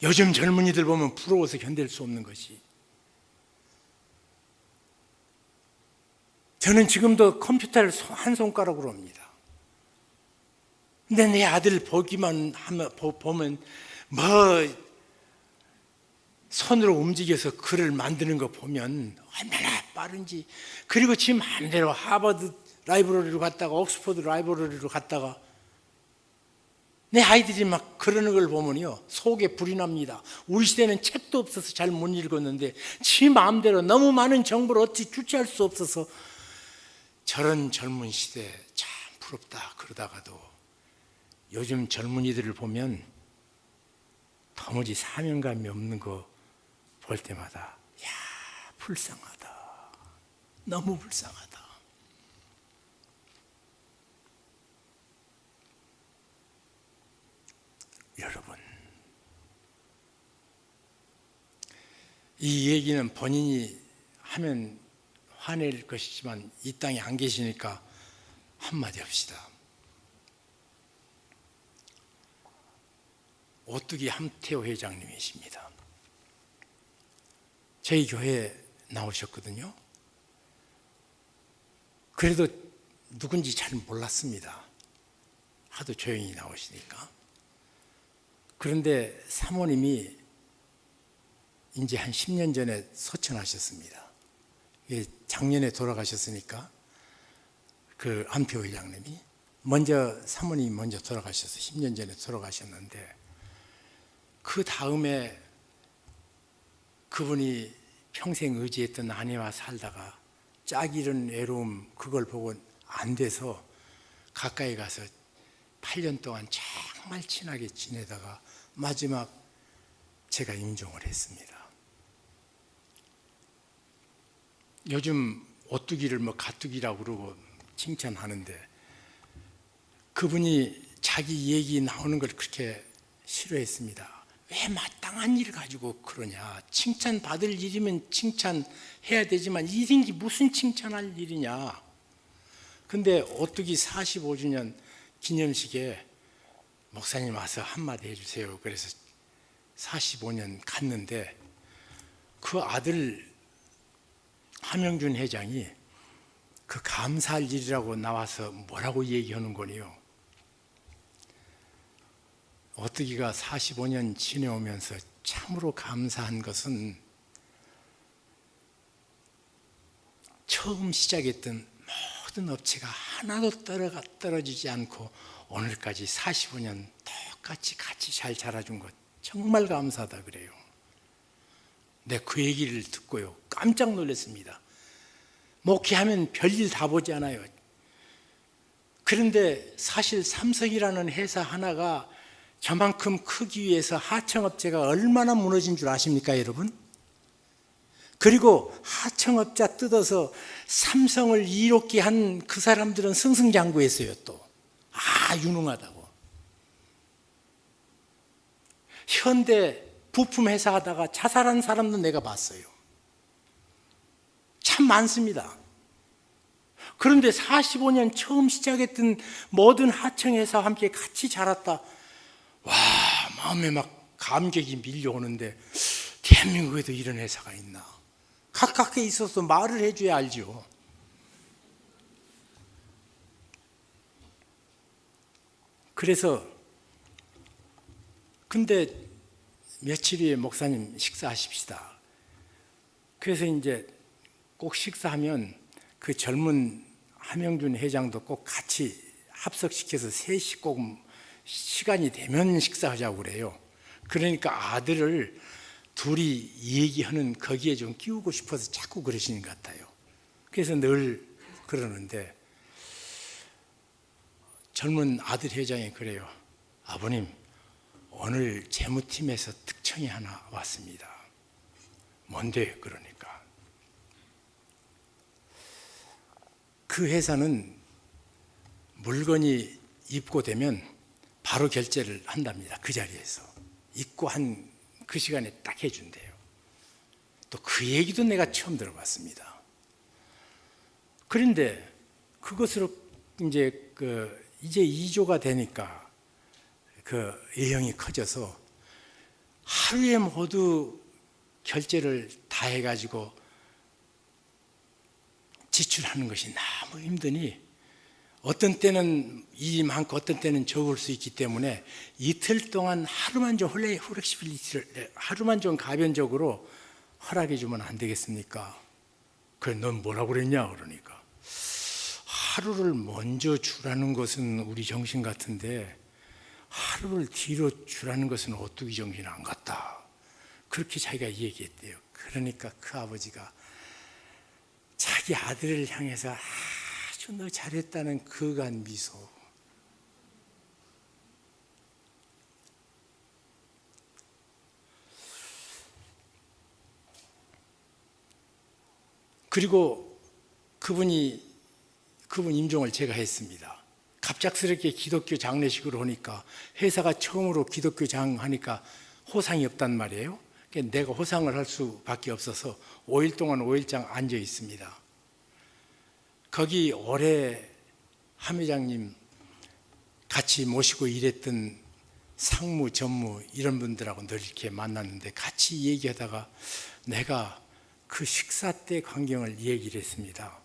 요즘 젊은이들 보면 부러워서 견딜 수 없는 것이, 저는 지금도 컴퓨터를 한 손가락으로 합니다. 근데 내 아들 보기만 하면, 보면 손으로 움직여서 글을 만드는 거 보면 얼마나 빠른지. 그리고 지 마음대로 하버드 라이브러리로 갔다가 옥스퍼드 라이브러리로 갔다가 내 아이들이 막 그러는 걸 보면요, 속에 불이 납니다. 우리 시대는 책도 없어서 잘 못 읽었는데 지 마음대로 너무 많은 정보를 어찌 주체할 수 없어서 저런 젊은 시대 참 부럽다 그러다가도 요즘 젊은이들을 보면 도무지 사명감이 없는 거 볼 때마다 야, 불쌍하다. 너무 불쌍하다. 여러분, 이 얘기는 본인이 하면 화낼 것이지만 이 땅에 안 계시니까 한마디 합시다. 오뚜기 함태호 회장님이십니다. 저희 교회에 나오셨거든요. 그래도 누군지 잘 몰랐습니다. 하도 조용히 나오시니까. 그런데 사모님이 이제 한 10년 전에 소천하셨습니다. 작년에 돌아가셨으니까 그 함태호 회장님이 사모님이 먼저 돌아가셔서 10년 전에 돌아가셨는데 그 다음에 그분이 평생 의지했던 아내와 살다가 짝 잃은 외로움 그걸 보고 안 돼서 가까이 가서 8년 동안 정말 친하게 지내다가 마지막 제가 임종을 했습니다. 요즘 오뚜기를 가뚜기라고 그러고 칭찬하는데 그분이 자기 얘기 나오는 걸 그렇게 싫어했습니다. 왜 마땅한 일 가지고 그러냐. 칭찬받을 일이면 칭찬해야 되지만 일인지 무슨 칭찬할 일이냐. 근데 오뚜기 45주년 기념식에 목사님 와서 한마디 해주세요. 그래서 45년 갔는데 그 아들 함영준 회장이 그 감사할 일이라고 나와서 뭐라고 얘기하는 거니요. 오뚜기가 45년 지내오면서 참으로 감사한 것은 처음 시작했던 모든 업체가 하나도 떨어지지 않고 오늘까지 45년 똑같이 같이 잘 자라준 것 정말 감사하다 그래요. 내 그 얘기를 듣고요 깜짝 놀랐습니다. 목회하면 별일 다 보지 않아요. 그런데 사실 삼성이라는 회사 하나가 저만큼 크기 위해서 하청업체가 얼마나 무너진 줄 아십니까 여러분? 그리고 하청업자 뜯어서 삼성을 이롭게 한 그 사람들은 승승장구했어요 또. 유능하다고. 현대 부품 회사 하다가 자살한 사람도 내가 봤어요. 참 많습니다. 그런데 45년 처음 시작했던 모든 하청회사와 함께 같이 자랐다. 와, 마음에 막 감격이 밀려오는데 대한민국에도 이런 회사가 있나. 가깝게 있어서 말을 해줘야 알죠. 그래서 근데 며칠 후에 목사님 식사하십시다. 그래서 이제 꼭 식사하면 그 젊은 함영준 회장도 꼭 같이 합석시켜서 셋이 꼭 시간이 되면 식사하자고 그래요. 그러니까 아들을 둘이 얘기하는 거기에 좀 끼우고 싶어서 자꾸 그러시는 것 같아요. 그래서 늘 그러는데 젊은 아들 회장이 그래요. 아버님, 오늘 재무팀에서 특청이 하나 왔습니다. 뭔데? 그러니까 그 회사는 물건이 입고되면 바로 결제를 한답니다. 그 자리에서 입고 한 그 시간에 딱 해준대요. 또 그 얘기도 내가 처음 들어봤습니다. 그런데 그것으로 이제 이제 2조가 되니까 그 예형이 커져서 하루에 모두 결제를 다 해가지고 지출하는 것이 너무 힘드니 어떤 때는 일이 많고 어떤 때는 적을 수 있기 때문에 이틀 동안 하루만 좀 플렉시빌리티를 하루만 좀 가변적으로 허락해 주면 안 되겠습니까? 그래, 넌 뭐라고 그랬냐? 그러니까 하루를 먼저 주라는 것은 우리 정신 같은데 하루를 뒤로 주라는 것은 오뚜기 정신 안 같다. 그렇게 자기가 얘기했대요. 그러니까 그 아버지가 자기 아들을 향해서 아주 너 잘했다는 그간 미소. 그리고 그분 임종을 제가 했습니다. 갑작스럽게 기독교 장례식으로 오니까 회사가 처음으로 기독교 장 하니까 호상이 없단 말이에요. 그러니까 내가 호상을 할 수밖에 없어서 5일 동안 5일장 앉아 있습니다. 거기 올해 함회장님 같이 모시고 일했던 상무, 전무 이런 분들하고 늘 이렇게 만났는데 같이 얘기하다가 내가 그 식사 때 광경을 얘기를 했습니다.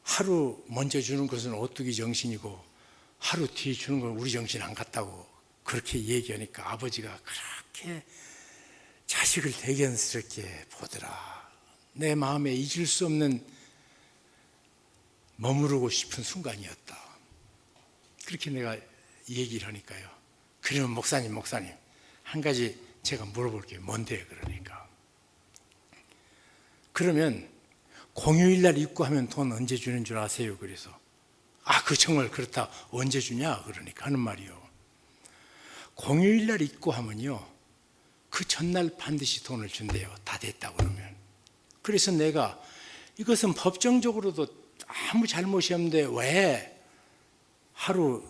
하루 먼저 주는 것은 오뚜기 정신이고 하루 뒤에 주는 건 우리 정신 안 같다고 그렇게 얘기하니까 아버지가 그렇게 자식을 대견스럽게 보더라. 내 마음에 잊을 수 없는 머무르고 싶은 순간이었다. 그렇게 내가 얘기를 하니까요. 그러면 목사님 한 가지 제가 물어볼게요. 뭔데? 그러니까 그러면 공휴일날 입고하면 돈 언제 주는 줄 아세요? 그래서 그 정말 그렇다. 언제 주냐? 그러니까 하는 말이요. 공휴일날 입고하면요 그 전날 반드시 돈을 준대요. 다 됐다고 그러면. 그래서 내가 이것은 법정적으로도 아무 잘못이 없는데 왜 하루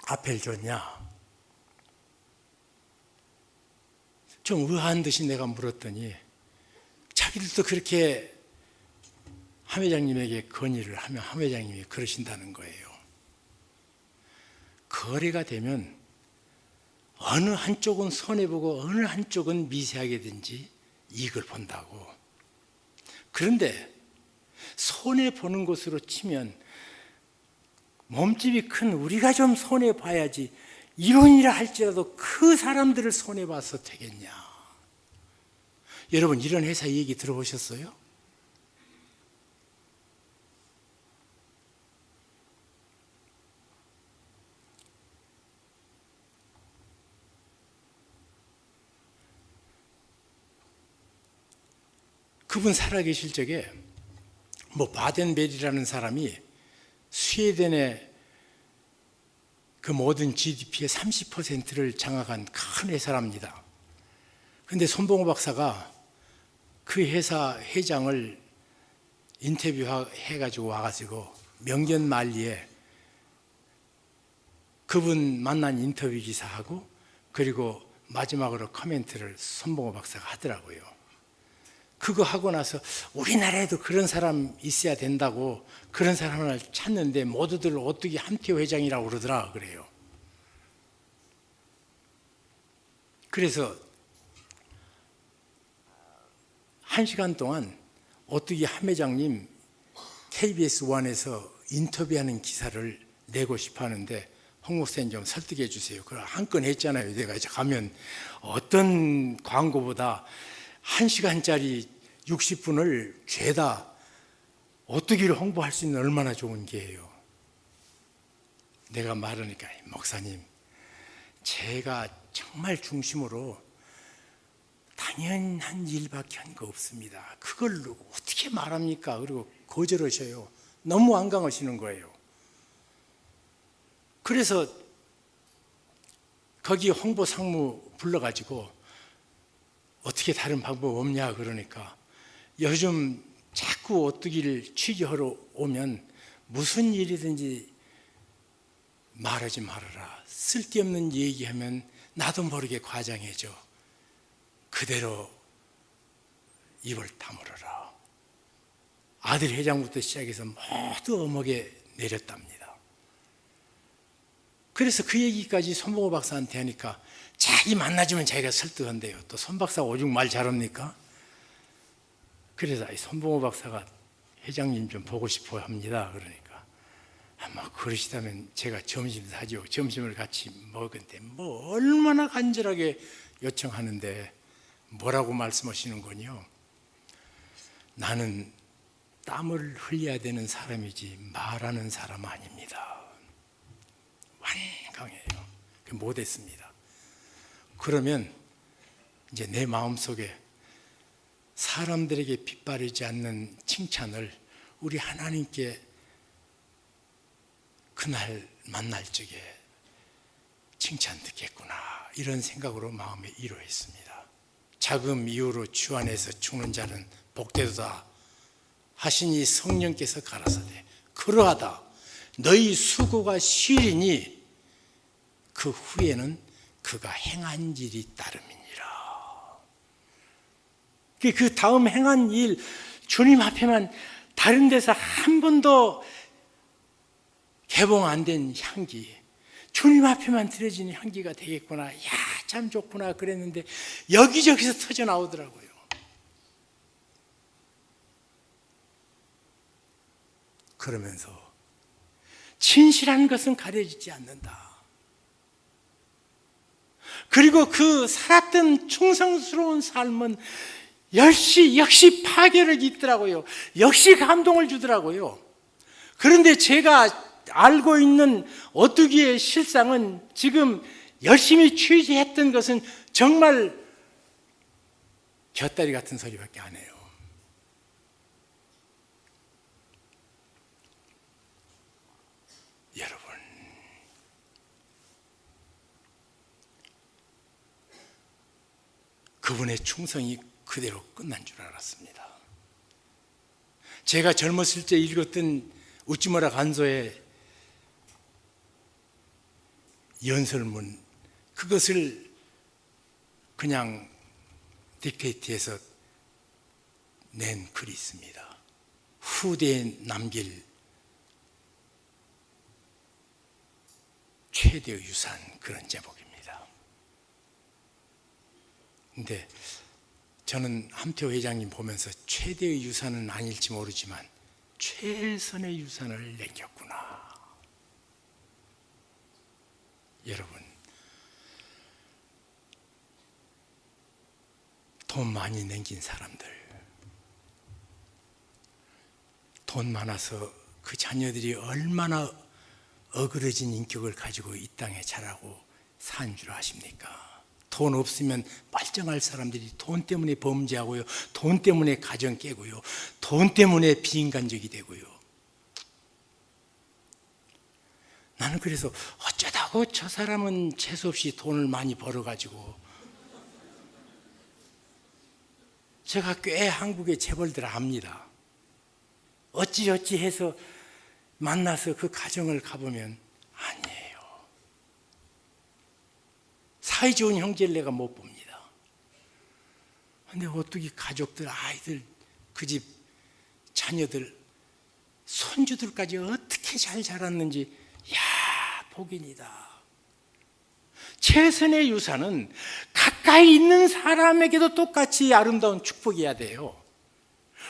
앞을 줬냐? 좀 의아한 듯이 내가 물었더니 자기들도 그렇게 함회장님에게 건의를 하면 함회장님이 그러신다는 거예요. 거래가 되면 어느 한쪽은 손해보고 어느 한쪽은 미세하게든지 이익을 본다고. 그런데 손해보는 것으로 치면 몸집이 큰 우리가 좀 손해봐야지 이론이라 할지라도 그 사람들을 손해봐서 되겠냐. 여러분 이런 회사 얘기 들어보셨어요? 그분 살아계실 적에 바덴벨이라는 사람이 스웨덴의 그 모든 GDP의 30%를 장악한 큰 회사랍니다. 그런데 손봉호 박사가 그 회사 회장을 인터뷰해가지고 와가지고 명견 만리에 그분 만난 인터뷰 기사하고 그리고 마지막으로 코멘트를 손봉호 박사가 하더라고요. 그거 하고 나서 우리나라에도 그런 사람 있어야 된다고 그런 사람을 찾는데 모두들 오뚜기 함태호 회장이라고 그러더라 그래요. 그래서 1시간 동안 오뚜기 함 회장님 KBS 1에서 인터뷰하는 기사를 내고 싶어 하는데 홍 목사님 좀 설득해 주세요. 그걸 한 건 했잖아요. 내가 이제 가면 어떤 광고보다 1시간짜리 60분을 죄다 오뚜기를 홍보할 수 있는 얼마나 좋은 기회예요. 내가 말하니까 목사님 제가 정말 중심으로 당연한 일밖에 한 거 없습니다. 그걸 어떻게 말합니까? 그리고 거절하셔요. 너무 완강하시는 거예요. 그래서 거기 홍보 상무 불러가지고 어떻게 다른 방법 없냐 그러니까 요즘 자꾸 오뚜기를 취재하러 오면 무슨 일이든지 말하지 말아라. 쓸데없는 얘기하면 나도 모르게 과장해줘. 그대로 입을 다물어라. 아들 회장부터 시작해서 모두 어목에 내렸답니다. 그래서 그 얘기까지 손봉호 박사한테 하니까 자기 만나주면 자기가 설득한대요. 또 손 박사 오죽 말 잘합니까? 그래서 손봉호 박사가 회장님 좀 보고 싶어 합니다. 그러니까 아마 그러시다면 제가 점심 사죠. 점심을 같이 먹은데 얼마나 간절하게 요청하는데 뭐라고 말씀하시는군요. 나는 땀을 흘려야 되는 사람이지 말하는 사람 아닙니다. 완강해요. 못했습니다. 그러면 이제 내 마음속에 사람들에게 빗바르지 않는 칭찬을 우리 하나님께 그날 만날 적에 칭찬 듣겠구나, 이런 생각으로 마음에 이루었습니다. 자금 이후로 주 안에서 죽는 자는 복되도다 하시니 성령께서 가라사대 그러하다 너희 수고가 쉬리니 그 후에는 그가 행한 일이 따름이니라. 그 다음 행한 일, 주님 앞에만, 다른 데서 한 번도 개봉 안 된 향기, 주님 앞에만 드려지는 향기가 되겠구나, 야 참 좋구나 그랬는데 여기저기서 터져 나오더라고요. 그러면서 진실한 것은 가려지지 않는다. 그리고 그 살았던 충성스러운 삶은 역시 파괴력이 있더라고요. 역시 감동을 주더라고요. 그런데 제가 알고 있는 오뚜기의 실상은, 지금 열심히 취재했던 것은 정말 곁다리 같은 소리밖에 안 해요. 여러분, 그분의 충성이 그대로 끝난 줄 알았습니다. 제가 젊었을 때 읽었던 우찌무라 간소의 연설문, 그것을 그냥 딕테이트해서 낸 글이 있습니다. 후대에 남길 최대의 유산, 그런 제목입니다. 근데 저는 함태호 회장님 보면서 최대의 유산은 아닐지 모르지만 최선의 유산을 남겼구나. 여러분, 돈 많이 남긴 사람들, 돈 많아서 그 자녀들이 얼마나 어그러진 인격을 가지고 이 땅에 자라고 산 줄 아십니까? 돈 없으면 멀쩡할 사람들이 돈 때문에 범죄하고요, 돈 때문에 가정 깨고요, 돈 때문에 비인간적이 되고요. 나는 그래서 어쩌다고 저 사람은 재수없이 돈을 많이 벌어가지고, 제가 꽤 한국의 재벌들 압니다. 어찌어찌 해서 만나서 그 가정을 가보면 아니에요. 사이 좋은 형제를 내가 못 봅니다. 근데 어떻게 가족들, 아이들, 그 집 자녀들, 손주들까지 어떻게 잘 자랐는지, 야, 복인이다. 최선의 유산은 가까이 있는 사람에게도 똑같이 아름다운 축복이어야 돼요.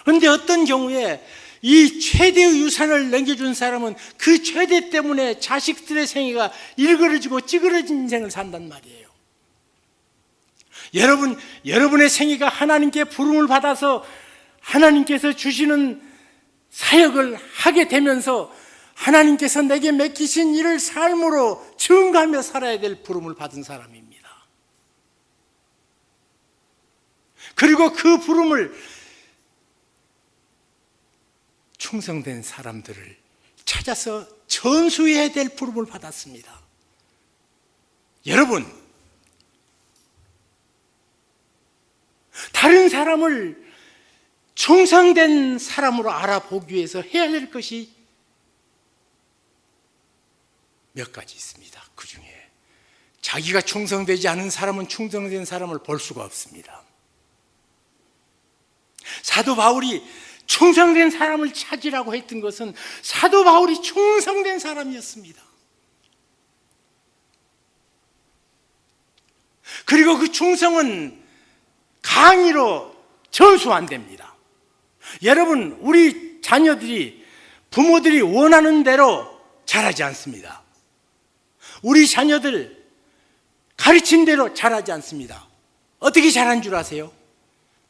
그런데 어떤 경우에 이 최대의 유산을 남겨준 사람은 그 최대 때문에 자식들의 생애가 일그러지고 찌그러진 인생을 산단 말이에요. 여러분의 생애가 하나님께 부름을 받아서 하나님께서 주시는 사역을 하게 되면서 하나님께서 내게 맡기신 일을 삶으로 증거하며 살아야 될 부름을 받은 사람입니다. 그리고 그 부름을 충성된 사람들을 찾아서 전수해야 될 부름을 받았습니다. 여러분, 다른 사람을 충성된 사람으로 알아보기 위해서 해야 될 것이 몇 가지 있습니다. 그 중에 자기가 충성되지 않은 사람은 충성된 사람을 볼 수가 없습니다. 사도 바울이 충성된 사람을 찾으라고 했던 것은 사도 바울이 충성된 사람이었습니다. 그리고 그 충성은 강의로 전수 안 됩니다. 여러분, 우리 자녀들이 부모들이 원하는 대로 자라지 않습니다. 우리 자녀들 가르친 대로 자라지 않습니다. 어떻게 자란 줄 아세요?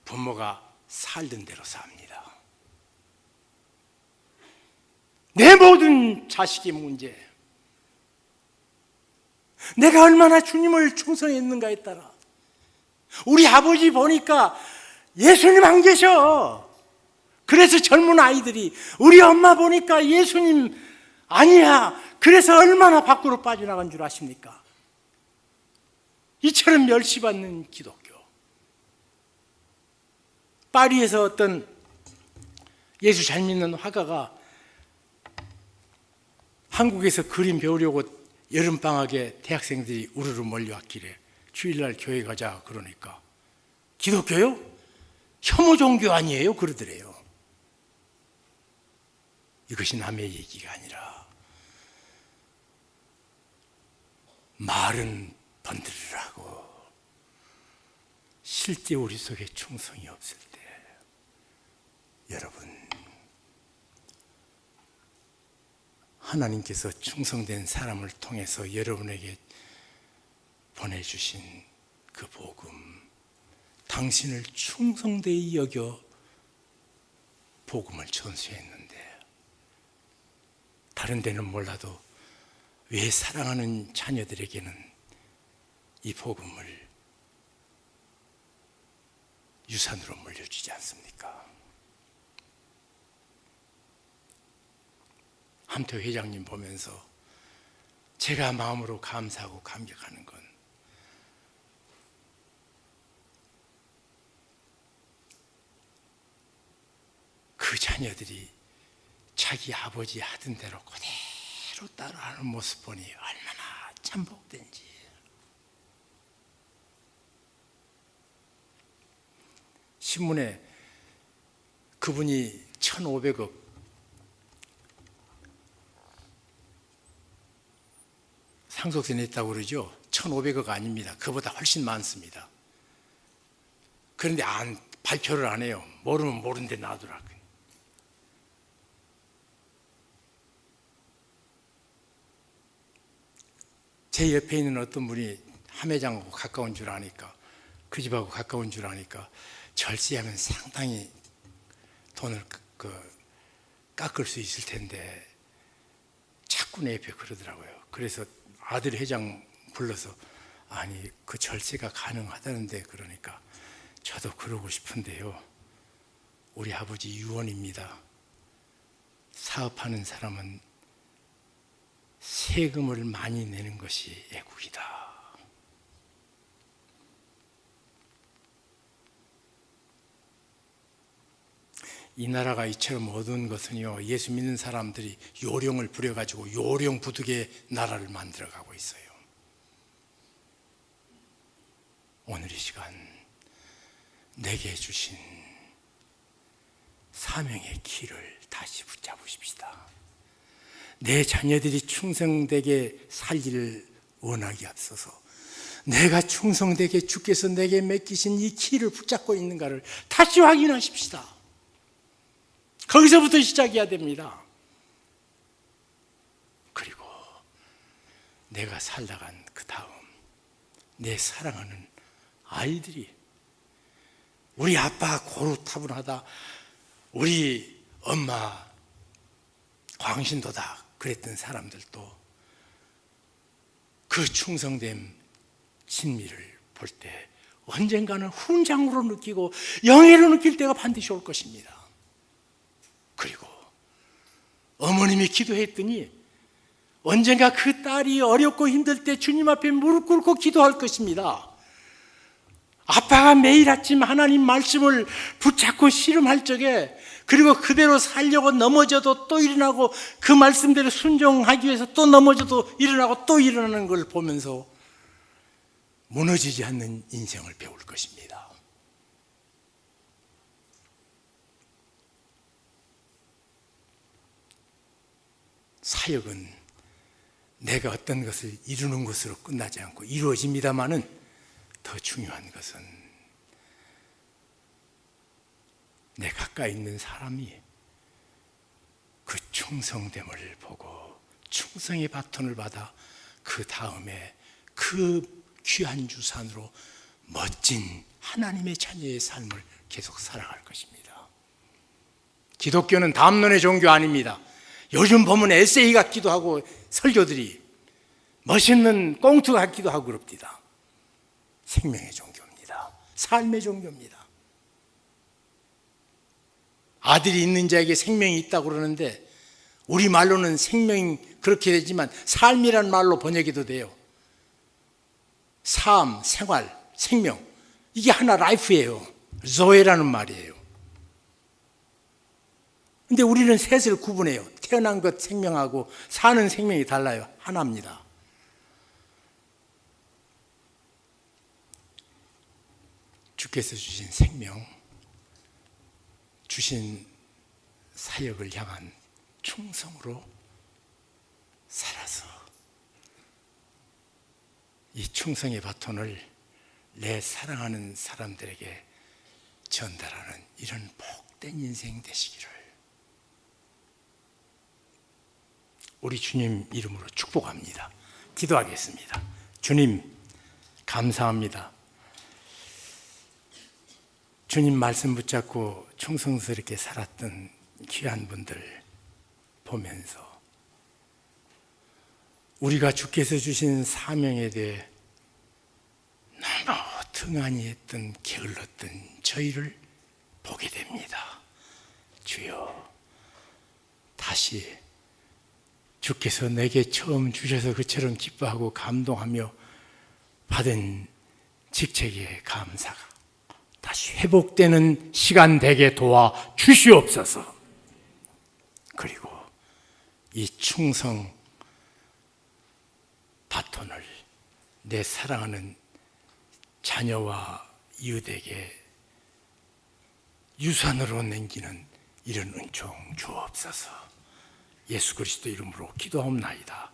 부모가 살던 대로 삽니다. 내 모든 자식의 문제, 내가 얼마나 주님을 충성했는가에 따라. 우리 아버지 보니까 예수님 안 계셔. 그래서 젊은 아이들이 우리 엄마 보니까 예수님 아니야. 그래서 얼마나 밖으로 빠져나간 줄 아십니까? 이처럼 멸시받는 기독교. 파리에서 어떤 예수 잘 믿는 화가가 한국에서 그림 배우려고 여름방학에 대학생들이 우르르 몰려왔길래 주일날 교회 가자 그러니까 기독교요? 혐오 종교 아니에요? 그러더래요. 이것이 남의 얘기가 아니라 말은 번들으라고 실제 우리 속에 충성이 없을 때 여러분 하나님께서 충성된 사람을 통해서 여러분에게 보내주신 그 복음, 당신을 충성되이 여겨 복음을 전수했는데 다른 데는 몰라도 왜 사랑하는 자녀들에게는 이 복음을 유산으로 물려주지 않습니까? 함태 회장님 보면서 제가 마음으로 감사하고 감격하는 건 그 자녀들이 자기 아버지 하던 대로 그대로 따라하는 모습 보니 얼마나 참 복된지. 신문에 그분이 1,500억 상속세 냈다고 그러죠. 1,500억 아닙니다. 그보다 훨씬 많습니다. 그런데 발표를 안 해요. 모르면 모르는데 놔두라고. 제 옆에 있는 어떤 분이 함회장하고 가까운 줄 아니까, 그 집하고 가까운 줄 아니까 절세하면 상당히 돈을 깎을 수 있을 텐데 자꾸 내 옆에 그러더라고요. 그래서 아들 회장 불러서 아니 그 절세가 가능하다는데 그러니까 저도 그러고 싶은데요. 우리 아버지 유언입니다. 사업하는 사람은 세금을 많이 내는 것이 애국이다. 이 나라가 이처럼 어두운 것은요, 예수 믿는 사람들이 요령을 부려가지고 요령 부득의 나라를 만들어가고 있어요. 오늘 이 시간 내게 주신 사명의 길을 다시 붙잡으십시다. 내 자녀들이 충성되게 살기를 원하기 앞서서 내가 충성되게 주께서 내게 맡기신 이 길을 붙잡고 있는가를 다시 확인하십시다. 거기서부터 시작해야 됩니다. 그리고 내가 살다간 그 다음 내 사랑하는 아이들이 우리 아빠 고루타분하다, 우리 엄마 광신도다 그랬던 사람들도 그 충성됨 진미를 볼 때 언젠가는 훈장으로 느끼고 영예로 느낄 때가 반드시 올 것입니다. 그리고 어머님이 기도했더니 언젠가 그 딸이 어렵고 힘들 때 주님 앞에 무릎 꿇고 기도할 것입니다. 아빠가 매일 아침 하나님 말씀을 붙잡고 씨름할 적에, 그리고 그대로 살려고 넘어져도 또 일어나고 그 말씀대로 순종하기 위해서 또 넘어져도 일어나고 또 일어나는 걸 보면서 무너지지 않는 인생을 배울 것입니다. 사역은 내가 어떤 것을 이루는 것으로 끝나지 않고 이루어집니다마는 더 중요한 것은 내 가까이 있는 사람이 그 충성됨을 보고 충성의 바톤을 받아 그 다음에 그 귀한 유산으로 멋진 하나님의 자녀의 삶을 계속 살아갈 것입니다. 기독교는 담론의 종교 아닙니다. 요즘 보면 에세이 같기도 하고 설교들이 멋있는 꽁트 같기도 하고 그럽니다. 생명의 종교입니다. 삶의 종교입니다. 아들이 있는 자에게 생명이 있다고 그러는데 우리 말로는 생명이 그렇게 되지만 삶이란 말로 번역해도 돼요. 삶, 생활, 생명, 이게 하나 라이프예요. 조에라는 말이에요. 근데 우리는 셋을 구분해요. 태어난 것 생명하고 사는 생명이 달라요. 하나입니다. 주께서 주신 생명, 주신 사역을 향한 충성으로 살아서 이 충성의 바톤을 내 사랑하는 사람들에게 전달하는 이런 복된 인생 되시기를 우리 주님 이름으로 축복합니다. 기도하겠습니다. 주님, 감사합니다. 주님 말씀 붙잡고 충성스럽게 살았던 귀한 분들 보면서 우리가 주께서 주신 사명에 대해 너무 등한히 했던 게을렀던 저희를 보게 됩니다. 주여, 다시 주께서 내게 처음 주셔서 그처럼 기뻐하고 감동하며 받은 직책에 감사가 다시 회복되는 시간 되게 도와 주시옵소서. 그리고 이 충성 바톤을 내 사랑하는 자녀와 이웃에게 유산으로 남기는 이런 은총 주옵소서. 예수 그리스도 이름으로 기도하옵나이다.